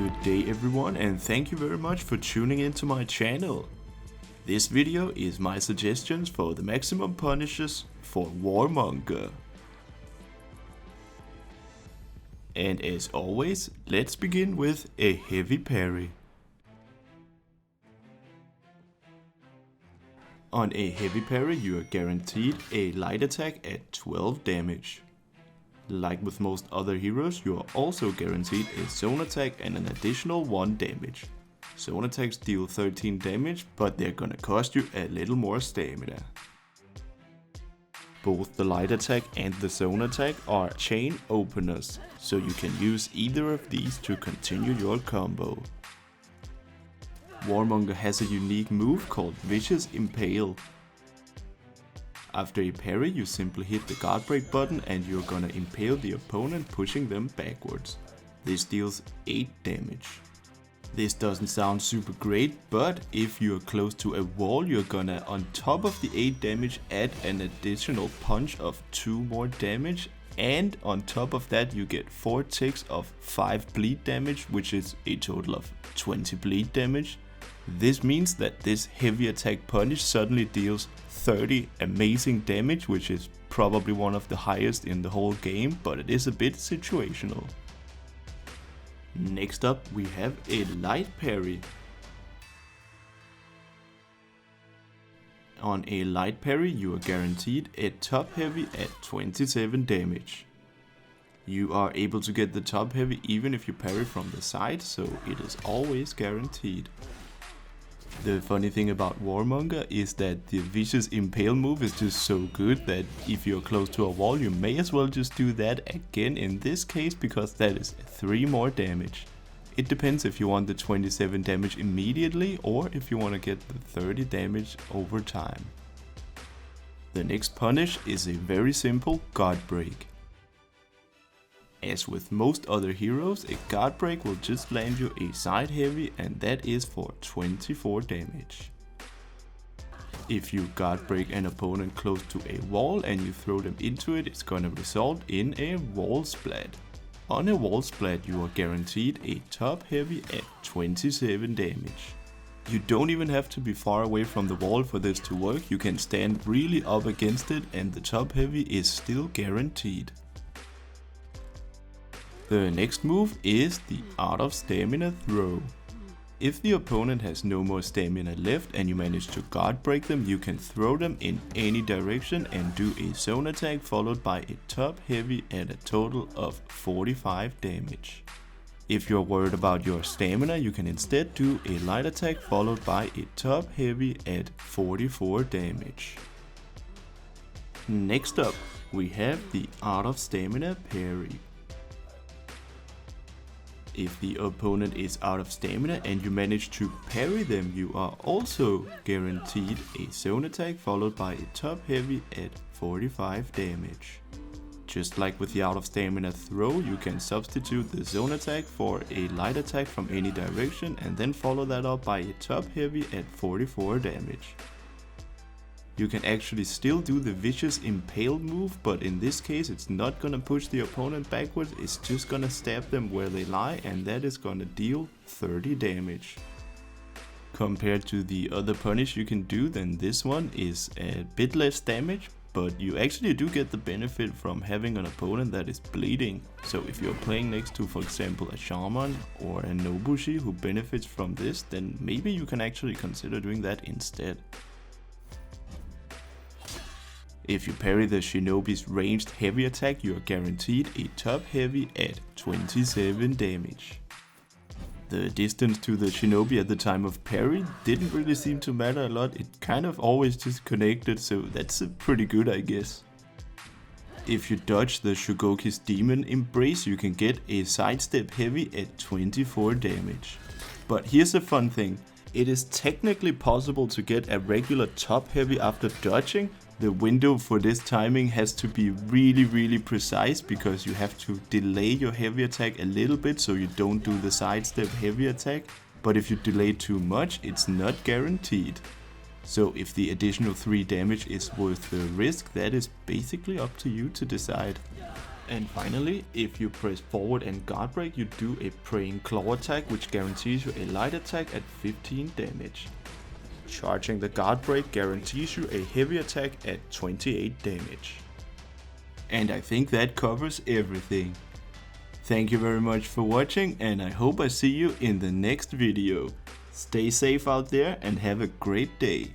Good day everyone, and thank you very much for tuning into my channel. This video is my suggestions for the maximum punishes for Warmonger. And as always, let's begin with a heavy parry. On a heavy parry you are guaranteed a light attack at 12 damage. Like with most other heroes, you are also guaranteed a zone attack and an additional 1 damage. Zone attacks deal 13 damage, but they're gonna cost you a little more stamina. Both the light attack and the zone attack are chain openers, so you can use either of these to continue your combo. Warmonger has a unique move called Vicious Impale. After a parry, you simply hit the guard break button and you're gonna impale the opponent, pushing them backwards. This deals 8 damage. This doesn't sound super great, but if you're close to a wall, you're gonna, on top of the 8 damage, add an additional punch of 2 more damage, and on top of that you get 4 ticks of 5 bleed damage, which is a total of 20 bleed damage. This means that this heavy attack punish suddenly deals 30 amazing damage, which is probably one of the highest in the whole game, but it is a bit situational. Next up we have a light parry. On a light parry you are guaranteed a top heavy at 27 damage. You are able to get the top heavy even if you parry from the side, so it is always guaranteed. The funny thing about Warmonger is that the Vicious Impale move is just so good that if you're close to a wall you may as well just do that again in this case, because that is 3 more damage. It depends if you want the 27 damage immediately or if you want to get the 30 damage over time. The next punish is a very simple guard break. As with most other heroes, a guard break will just land you a side heavy, and that is for 24 damage. If you guard break an opponent close to a wall and you throw them into it, it's gonna result in a wall splat. On a wall splat you are guaranteed a top heavy at 27 damage. You don't even have to be far away from the wall for this to work, you can stand really up against it and the top heavy is still guaranteed. The next move is the Out of Stamina Throw. If the opponent has no more stamina left and you manage to guard break them, you can throw them in any direction and do a zone attack followed by a top heavy at a total of 45 damage. If you're worried about your stamina, you can instead do a light attack followed by a top heavy at 44 damage. Next up, we have the Out of Stamina Parry. If the opponent is out of stamina and you manage to parry them, you are also guaranteed a zone attack followed by a top heavy at 45 damage. Just like with the Out of Stamina Throw, you can substitute the zone attack for a light attack from any direction and then follow that up by a top heavy at 44 damage. You can actually still do the Vicious Impale move, but in this case it's not gonna push the opponent backwards, it's just gonna stab them where they lie, and that is gonna deal 30 damage. Compared to the other punish you can do, then this one is a bit less damage, but you actually do get the benefit from having an opponent that is bleeding. So if you're playing next to, for example, a shaman or a nobushi who benefits from this, then maybe you can actually consider doing that instead. If you parry the shinobi's ranged heavy attack, you are guaranteed a top heavy at 27 damage. The distance to the shinobi at the time of parry didn't really seem to matter a lot, it kind of always just connected, so that's pretty good I guess. If you dodge the Shugoki's demon embrace, you can get a sidestep heavy at 24 damage. But here's a fun thing, it is technically possible to get a regular top heavy after dodging. The window for this timing has to be really precise, because you have to delay your heavy attack a little bit so you don't do the sidestep heavy attack, but if you delay too much it's not guaranteed. So if the additional 3 damage is worth the risk, that is basically up to you to decide. And finally, if you press forward and guard break, you do a praying claw attack, which guarantees you a light attack at 15 damage. Charging the guard break guarantees you a heavy attack at 28 damage. And I think that covers everything. Thank you very much for watching, and I hope I see you in the next video. Stay safe out there and have a great day.